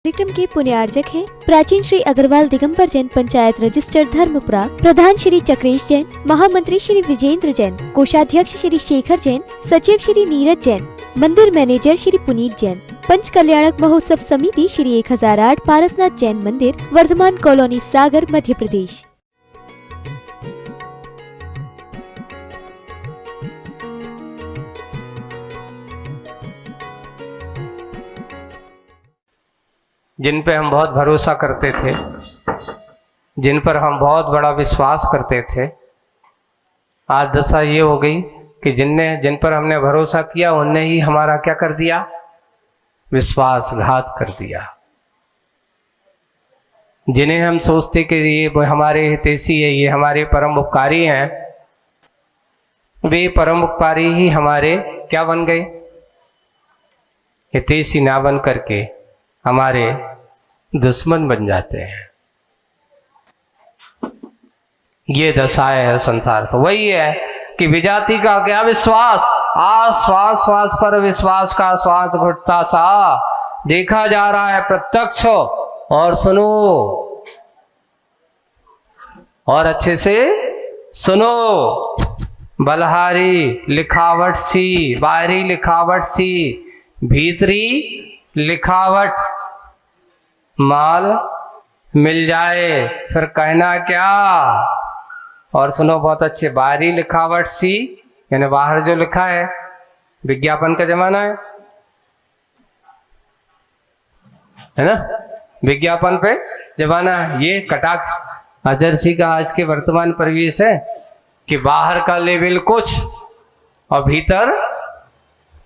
कार्यक्रम के पुण्यार्जक हैं प्राचीन श्री अग्रवाल दिगंबर जैन पंचायत रजिस्टर्ड धर्मपुरा, प्रधान श्री चक्रेश जैन, महामंत्री श्री विजेंद्र जैन, कोषाध्यक्ष श्री शेखर जैन, सचिव श्री नीरज जैन, मंदिर मैनेजर श्री पुनीत जैन, पंच कल्याणक महोत्सव समिति श्री 1008 पारसनाथ जैन मंदिर, वर्धमान कॉलोनी, सागर, मध्य प्रदेश। जिन पे हम बहुत भरोसा करते थे, जिन पर हम बहुत बड़ा विश्वास करते थे, आज दशा ये हो गई कि जिन पर हमने भरोसा किया उनने ही हमारा क्या कर दिया, विश्वासघात कर दिया। जिन्हें हम सोचते कि ये हमारे हितैषी है, ये हमारे परम उपकारी हैं, वे परम उपकारी ही हमारे क्या बन गए, हितैषी ना बन करके हमारे दुश्मन बन जाते हैं। ये दशाएं है संसार। तो वही है कि विजाति का क्या विश्वास, आज श्वास श्वास पर विश्वास का श्वास घुटता सा देखा जा रहा है प्रत्यक्ष। और सुनो, और अच्छे से सुनो, बलहारी लिखावट सी, बाहरी लिखावट सी, भीतरी लिखावट, माल मिल जाए फिर कहना क्या। और सुनो बहुत अच्छे, बाहरी लिखावट सी यानी बाहर जो लिखा है, विज्ञापन का जमाना है ना, विज्ञापन पे जमाना है। ये कटाक्ष आदर्शी का आज के वर्तमान परिवेश है कि बाहर का लेवल कुछ और भीतर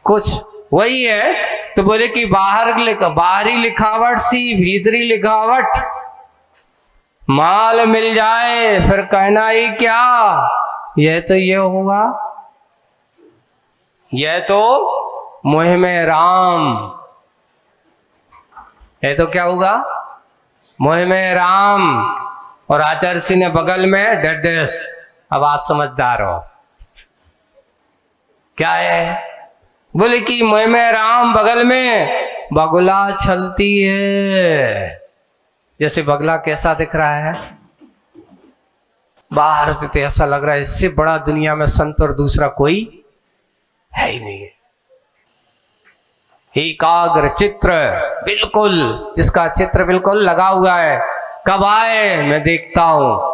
कुछ। वही है तो बोले कि बाहरी लिखावट सी, भीतरी लिखावट, माल मिल जाए फिर कहना ही क्या। यह तो ये होगा, यह तो मोह में राम, यह तो क्या होगा, मोह में राम। और आचार्य सिंह ने बगल में डडेस। अब आप समझदार हो, क्या है, बोले कि मोह में राम, बगल में बगुला चलती है। जैसे बगला कैसा दिख रहा है, बाहर से तो ऐसा लग रहा है इससे बड़ा दुनिया में संत और दूसरा कोई है ही नहीं। एकाग्र चित्र, बिल्कुल जिसका चित्र बिल्कुल लगा हुआ है, कब आए मैं देखता हूं।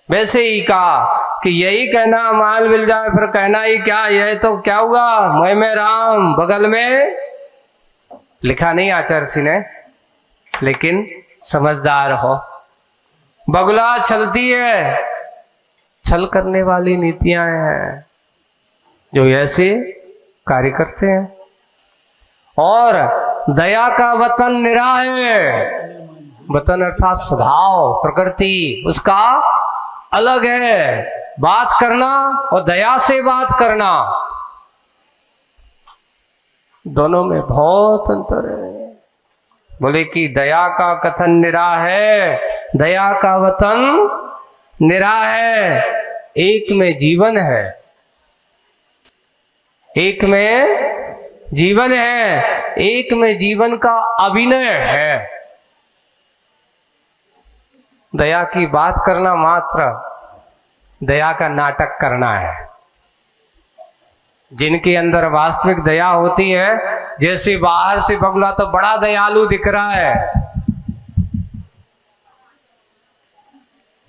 वैसे ही कहा कि यही कहना, माल मिल जाए फिर कहना ही क्या। यह तो क्या हुआ, मोह में राम, बगल में लिखा नहीं आचार्य सिंह ने, लेकिन समझदार हो। बगुला चलती है, छल करने वाली नीतियां हैं जो ऐसे कार्य करते हैं। और दया का वतन निरा है, वतन अर्थात स्वभाव, प्रकृति उसका अलग है। बात करना और दया से बात करना, दोनों में बहुत अंतर है। बोले कि दया का कथन निरा है, दया का वतन निरा है। एक में जीवन है, एक में जीवन है, एक में जीवन का अभिनय है। दया की बात करना मात्र दया का नाटक करना है। जिनके अंदर वास्तविक दया होती है, जैसे बाहर से बगुला तो बड़ा दयालु दिख रहा है,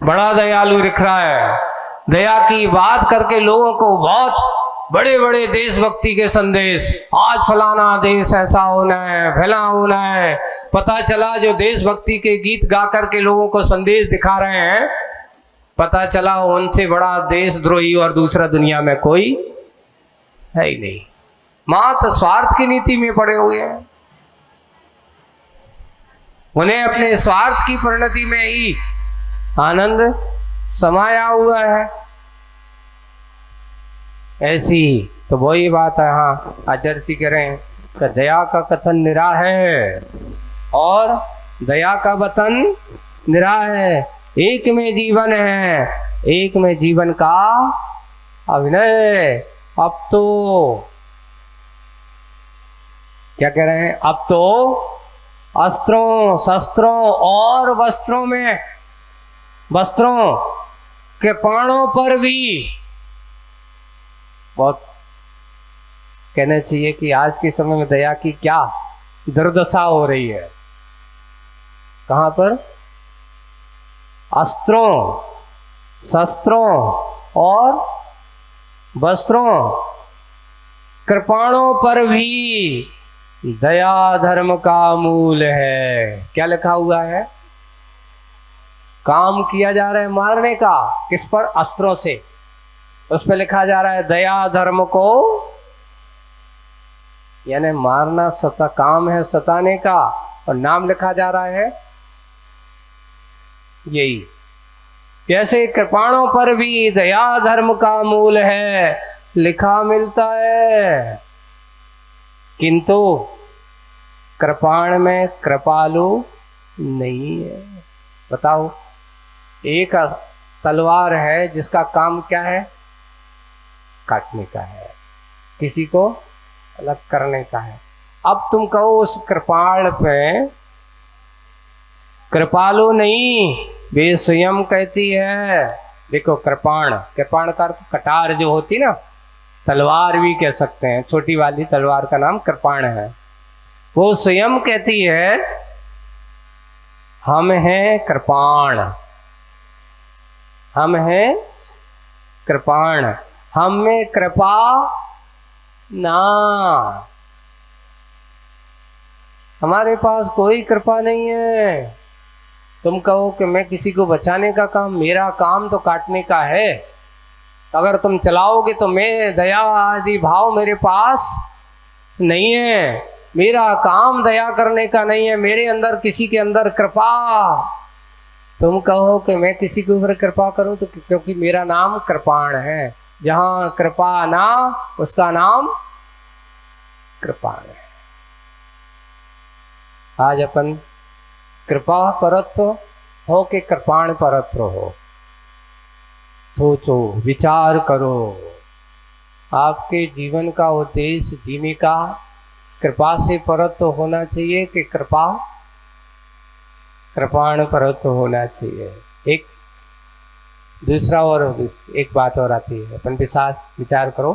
बड़ा दयालु दिख रहा है, दया की बात करके लोगों को बहुत बड़े बड़े देशभक्ति के संदेश, आज फलाना देश ऐसा होना है, फला होना है। पता चला जो देशभक्ति के गीत गा करके लोगों को संदेश दिखा रहे हैं, पता चला उनसे बड़ा देशद्रोही और दूसरा दुनिया में कोई है ही नहीं। मात्र स्वार्थ की नीति में पड़े हुए हैं, उन्हें अपने स्वार्थ की परिणति में ही आनंद समाया हुआ है। ऐसी तो वही बात है। हाँ, आचार्य कह रहे हैं कि दया का कथन निरा है और दया का वतन निरा है। एक में जीवन है, एक में जीवन का अभिनय। अब तो क्या कह रहे हैं, अब तो अस्त्रों शस्त्रों और वस्त्रों कृपाणों पर भी। बहुत कहना चाहिए कि आज के समय में दया की क्या दुर्दशा हो रही है। कहां पर? अस्त्रों शस्त्रों और वस्त्रों कृपाणों पर भी दया धर्म का मूल है। क्या लिखा हुआ है? काम किया जा रहा है मारने का, किस पर? अस्त्रों से। उस पर लिखा जा रहा है दया धर्म को, यानी मारना सता काम है सताने का, और नाम लिखा जा रहा है यही। जैसे कृपाणों पर भी दया धर्म का मूल है लिखा मिलता है, किंतु कृपाण में कृपालु नहीं है। बताओ, एक तलवार है जिसका काम क्या है? काटने का है, किसी को अलग करने का है। अब तुम कहो उस कृपाण पे कृपालु नहीं, वे स्वयं कहती है। देखो, कृपाण का अर्थ कटार जो होती ना, तलवार भी कह सकते हैं, छोटी वाली तलवार का नाम कृपाण है। वो स्वयं कहती है हम हैं कृपाण, हम हैं कृपाण, हम में कृपा ना, हमारे पास कोई कृपा नहीं है। तुम कहो कि मैं किसी को बचाने का काम, मेरा काम तो काटने का है। अगर तुम चलाओगे तो मैं दया आदि भाव मेरे पास नहीं है, मेरा काम दया करने का नहीं है, मेरे अंदर किसी के अंदर कृपा। तुम कहो कि मैं किसी के ऊपर कृपा करूं तो क्योंकि मेरा नाम कृपाण है, जहां कृपा ना उसका नाम कृपाण है। आज अपन कृपा परत्व हो के कृपाण परत्व हो। सोचो, विचार करो, आपके जीवन का उद्देश्य जीने का कृपा से परत्व होना चाहिए कि कृपाण परत्व होना चाहिए। एक दूसरा और एक बात और आती है, अपन के साथ विचार करो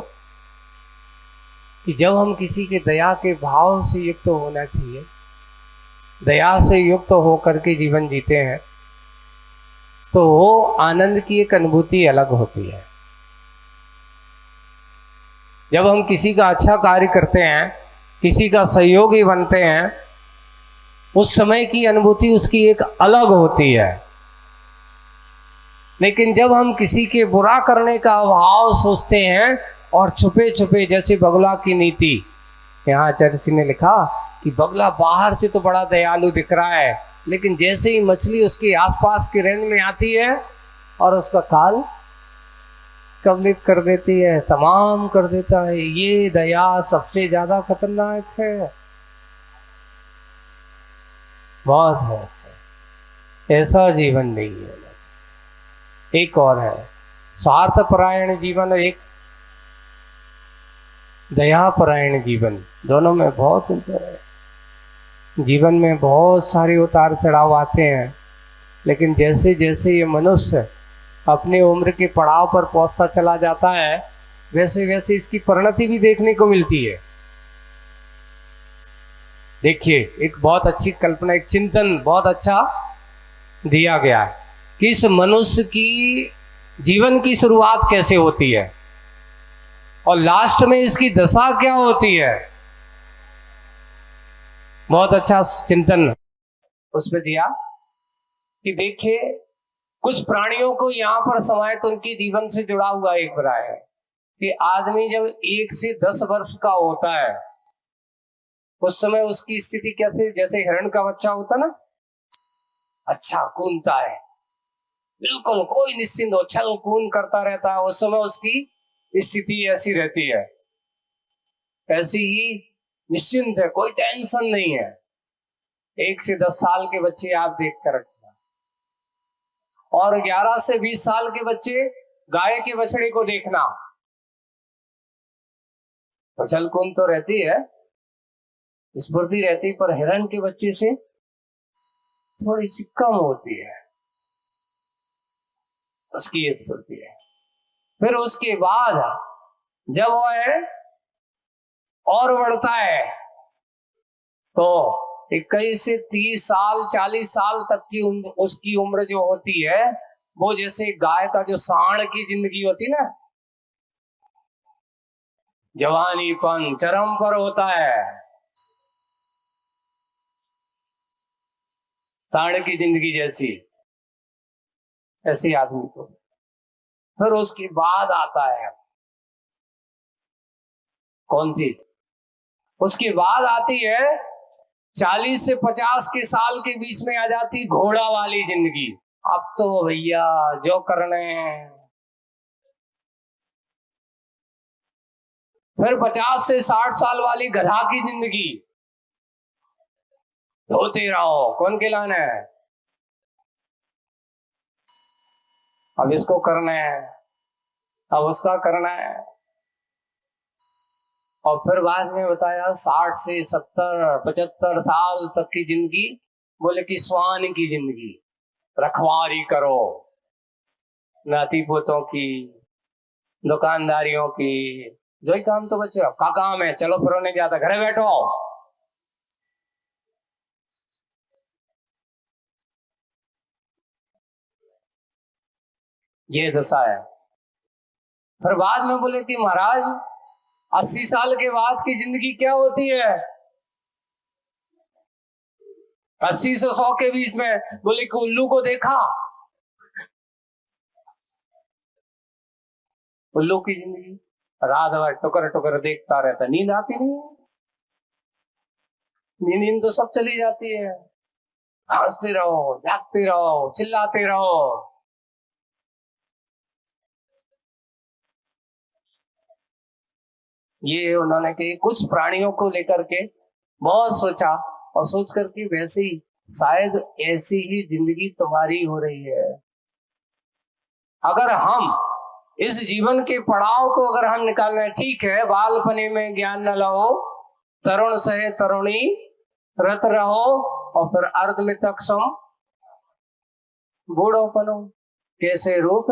कि जब हम किसी के दया के भाव से युक्त होना चाहिए, दया से युक्त होकर के जीवन जीते हैं, तो वो आनंद की एक अनुभूति अलग होती है। जब हम किसी का अच्छा कार्य करते हैं, किसी का सहयोगी बनते हैं, उस समय की अनुभूति उसकी एक अलग होती है। लेकिन जब हम किसी के बुरा करने का भाव सोचते हैं और छुपे छुपे, जैसे बगुला की नीति, यहाँ आचार्य जी ने लिखा कि बगुला बाहर से तो बड़ा दयालु दिख रहा है, लेकिन जैसे ही मछली उसके आसपास की रेंज में आती है और उसका काल कवलित कर देती है, तमाम कर देता है। ये दया सबसे ज्यादा खतरनाक है। बहुत है, ऐसा जीवन नहीं है। एक और है स्वार्थपरायण जीवन, एक दयापरायण जीवन। दोनों में बहुत अंतर है। जीवन में बहुत सारे उतार चढ़ाव आते हैं, लेकिन जैसे जैसे ये मनुष्य अपने उम्र के पड़ाव पर पहुंचता चला जाता है, वैसे वैसे इसकी परिणति भी देखने को मिलती है। देखिए, एक बहुत अच्छी कल्पना, एक चिंतन बहुत अच्छा दिया गया है कि इस मनुष्य की जीवन की शुरुआत कैसे होती है और लास्ट में इसकी दशा क्या होती है। बहुत अच्छा चिंतन उसमें दिया कि देखिए, कुछ प्राणियों को यहाँ पर समाहित उनके जीवन से जुड़ा हुआ एक बड़ा है कि आदमी जब 1 से 10 वर्ष का होता है, उस समय उसकी स्थिति कैसे, जैसे हिरण का बच्चा होता ना, अच्छा कूदता है, बिल्कुल कोई निश्चिंत उछल कूद करता रहता है, उस समय उसकी स्थिति ऐसी रहती है। ऐसी ही निश्चिंत है, कोई टेंशन नहीं है। 1 से 10 साल के बच्चे आप देख कर रखना, और 11 से 20 साल के बच्चे गाय के बछड़े को देखना, उछल कूद तो रहती है, स्फूर्ति रहती, पर हिरण के बच्चे से थोड़ी सी कम होती है उसकी स्फूर्ति है। फिर उसके बाद जब वह और बढ़ता है तो 21 से 30 साल 40 साल तक की उसकी उम्र जो होती है, वो जैसे गाय का जो सांड की जिंदगी होती ना, जवानीपन चरम पर होता है, सांड की जिंदगी जैसी, ऐसी आदमी को। फिर उसके बाद आता है कौन सी, उसके बाद आती है 40 से 50 के साल के बीच में आ जाती घोड़ा वाली जिंदगी। अब तो भैया जो करने। फिर 50 से 60 साल वाली गधा की जिंदगी, धोते रहो, कौन खिलाना है, अब इसको करना है, अब उसका करना है। और फिर बाद में बताया 60 से 70 75 साल तक की जिंदगी, बोले कि स्वान की जिंदगी, रखवारी करो, नाती पोतों की, दुकानदारियों की, जो ही काम तो बच्चे का काम है, चलो फिर नहीं जाता, घरे बैठो। ये दशा है। फिर बाद में बोले कि महाराज 80 साल के बाद की जिंदगी क्या होती है, 80 से 100 के बीच में, बोले कि उल्लू को देखा, उल्लू की जिंदगी, रात भर टुकर टुकर देखता रहता, नींद आती नहीं है, नींद तो सब चली जाती है, हंसते रहो, जागते रहो, चिल्लाते रहो। ये उन्होंने के कुछ प्राणियों को लेकर के बहुत सोचा, और सोच करके वैसे ही शायद ऐसी ही जिंदगी तुम्हारी हो रही है। अगर हम इस जीवन के पड़ाव को अगर हम निकालना, ठीक है, बालपने में ज्ञान न लो, तरुण सहे तरुणी रत रहो, और फिर अर्ध में तक सम बूढ़ो बनो, कैसे रूप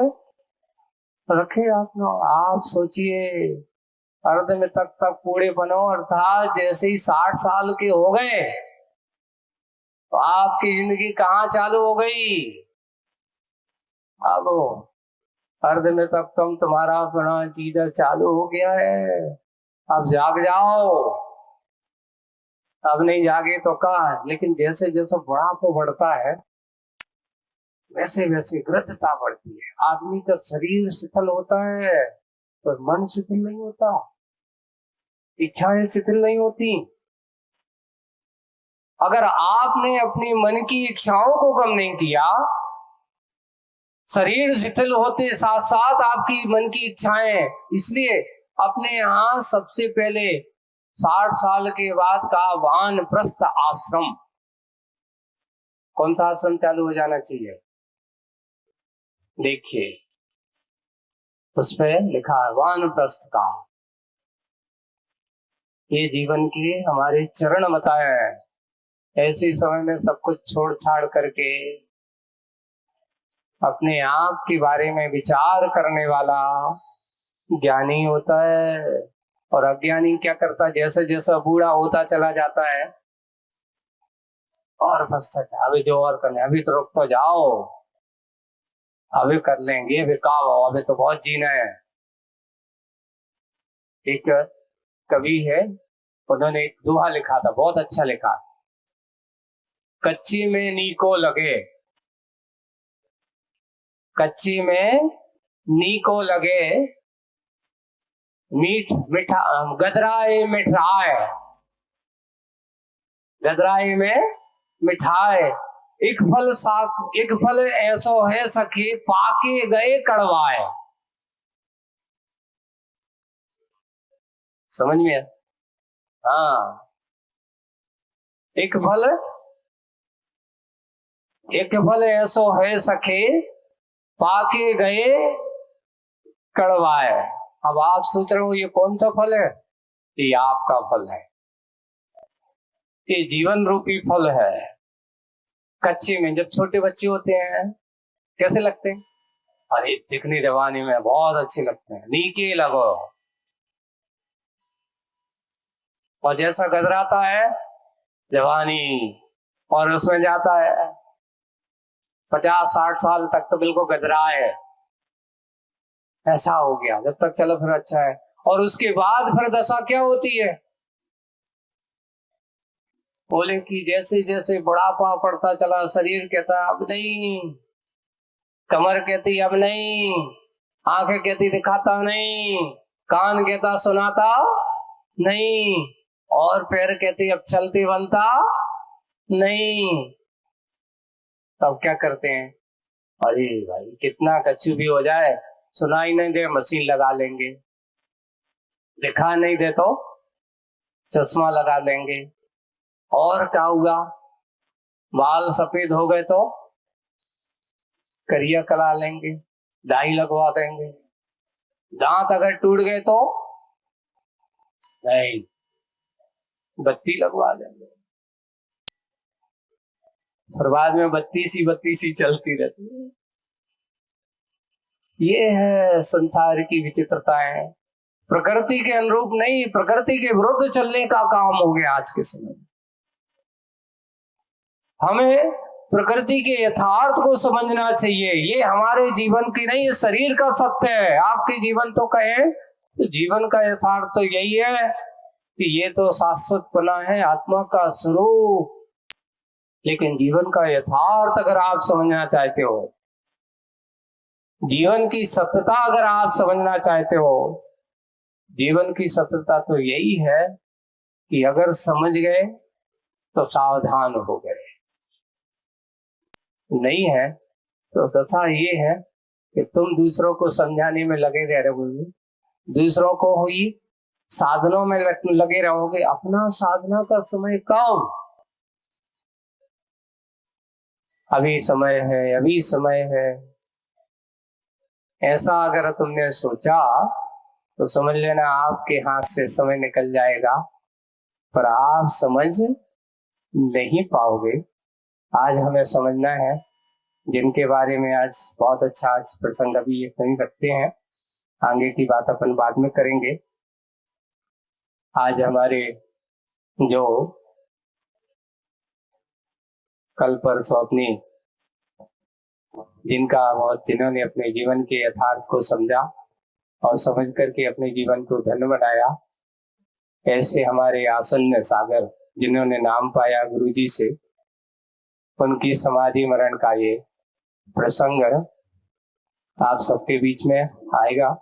रखे आप सोचिए, अर्ध में तक बूढ़े बनो, अर्थात जैसे ही 60 साल के हो गए तो आपकी जिंदगी कहाँ चालू हो गई, अब अर्ध में तक तुम्हारा अपना चीज चालू हो गया है, अब जाग जाओ। अब नहीं जागे तो कहा, लेकिन जैसे जैसे बुढ़ापा बढ़ता है वैसे वैसे वृद्धता बढ़ती है, आदमी का शरीर शिथिल होता है पर मन शिथिल नहीं होता, इच्छाएं शिथिल नहीं होती। अगर आपने अपनी मन की इच्छाओं को कम नहीं किया, शरीर शिथिल होते साथ साथ आपकी मन की इच्छाएं, इसलिए अपने यहां सबसे पहले 60 साल के बाद का वानप्रस्थ आश्रम, कौन सा आश्रम चालू हो जाना चाहिए, देखिए उस पर लिखा है वानप्रस्थ का। ये जीवन के हमारे चरण बताए हैं। ऐसे समय में सब कुछ छोड़ छाड़ करके अपने आप के बारे में विचार करने वाला ज्ञानी होता है, और अज्ञानी क्या करता है, जैसे जैसा बूढ़ा होता चला जाता है और बस अभी जो और करने, अभी तो रुक तो जाओ, अभी कर लेंगे, अभी कहा हो, अभी तो बहुत जीना है। एक कवि है, उन्होंने एक दोहा लिखा था, बहुत अच्छा लिखा, कच्ची में नीको लगे, कच्ची में नीको लगे, मीठ मिठा गदराए मिठाए, गदराए में मिठाए, एक फल ऐसो है सखी, पाके गए कड़वाए। समझ में? हाँ, एक फल ऐसो है सखे, पाके गए कड़वाए। अब आप सोच रहे हो ये कौन सा फल है, ये आपका फल है। ये जीवन रूपी फल है। कच्चे में जब छोटे बच्चे होते हैं कैसे लगते हैं? अरे चिकनी जवानी में बहुत अच्छे लगते हैं, नीके लगो। और जैसा गजराता है जवानी और उसमें जाता है 50-60 साल तक तो बिल्कुल गजरा है, ऐसा हो गया। जब तक चलो फिर अच्छा है, और उसके बाद फिर दशा क्या होती है? बोले कि जैसे जैसे बुढ़ापा पड़ता चला, शरीर कहता अब नहीं, कमर कहती अब नहीं, आंखें कहती दिखाता नहीं, कान कहता सुनाता नहीं, और पैर कहती अब चलती बनता नहीं। तब क्या करते हैं? अरे भाई कितना कच्चू भी हो जाए, सुनाई नहीं दे मशीन लगा लेंगे, दिखा नहीं दे तो चश्मा लगा लेंगे, और क्या हुआ? बाल सफेद हो गए तो करिया करा लेंगे, डाई लगवा देंगे। दांत अगर टूट गए तो नहीं, बत्ती लगवा देंगे। फिर बाद में बत्ती सी चलती रहती है। ये है संसार की विचित्रताएं। प्रकृति के अनुरूप नहीं, प्रकृति के विरुद्ध चलने का काम हो गया आज के समय में। हमें प्रकृति के यथार्थ को समझना चाहिए। ये हमारे जीवन की नहीं, ये शरीर का सत्य है। आपके जीवन तो कहे तो जीवन का यथार्थ तो यही है कि ये तो शाश्वत बना है, आत्मा का स्वरूप। लेकिन जीवन का यथार्थ अगर आप समझना चाहते हो, जीवन की सत्यता अगर आप समझना चाहते हो, जीवन की सत्यता तो यही है कि अगर समझ गए तो सावधान हो गए, नहीं है तो दशा ये है कि तुम दूसरों को समझाने में लगे रह रहोगे, दूसरों को हुई साधनों में लगे रहोगे, अपना साधना का समय कम। अभी समय है, अभी समय है, ऐसा अगर तुमने सोचा तो समझ लेना आपके हाथ से समय निकल जाएगा, पर आप समझ नहीं पाओगे। आज हमें समझना है, जिनके बारे में आज बहुत अच्छा आज प्रसंग अभी ये कहीं रखते हैं, आगे की बात अपन बाद में करेंगे। आज हमारे जो कल परसों अपनी जिन्होंने अपने जीवन के यथार्थ को समझा और समझ करके अपने जीवन को धन्य बनाया, ऐसे हमारे आसन्न सागर जिन्होंने नाम पाया गुरुजी से, उनकी समाधि मरण का ये प्रसंग आप सबके बीच में आएगा।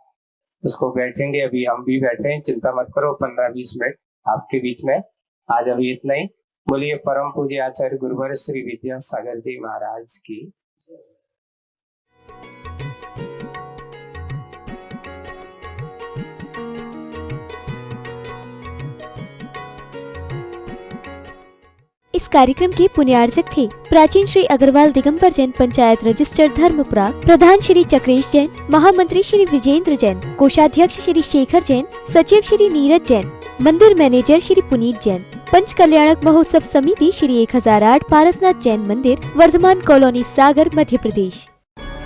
उसको बैठेंगे, अभी हम भी बैठे हैं, चिंता मत करो, 15-20 मिनट आपके बीच में। आज अभी इतना ही। बोलिए परम पूज्य आचार्य गुरुवर श्री विद्यासागर जी महाराज की। इस कार्यक्रम के पुण्यार्चक थे प्राचीन श्री अग्रवाल दिगंबर जैन पंचायत रजिस्टर्ड धर्मपुरा, प्रधान श्री चक्रेश जैन, महामंत्री श्री विजेंद्र जैन, कोषाध्यक्ष श्री शेखर जैन, सचिव श्री नीरज जैन, मंदिर मैनेजर श्री पुनीत जैन, पंच कल्याणक महोत्सव समिति श्री 1008 पारसनाथ जैन मंदिर, वर्धमान कॉलोनी, सागर, मध्य प्रदेश।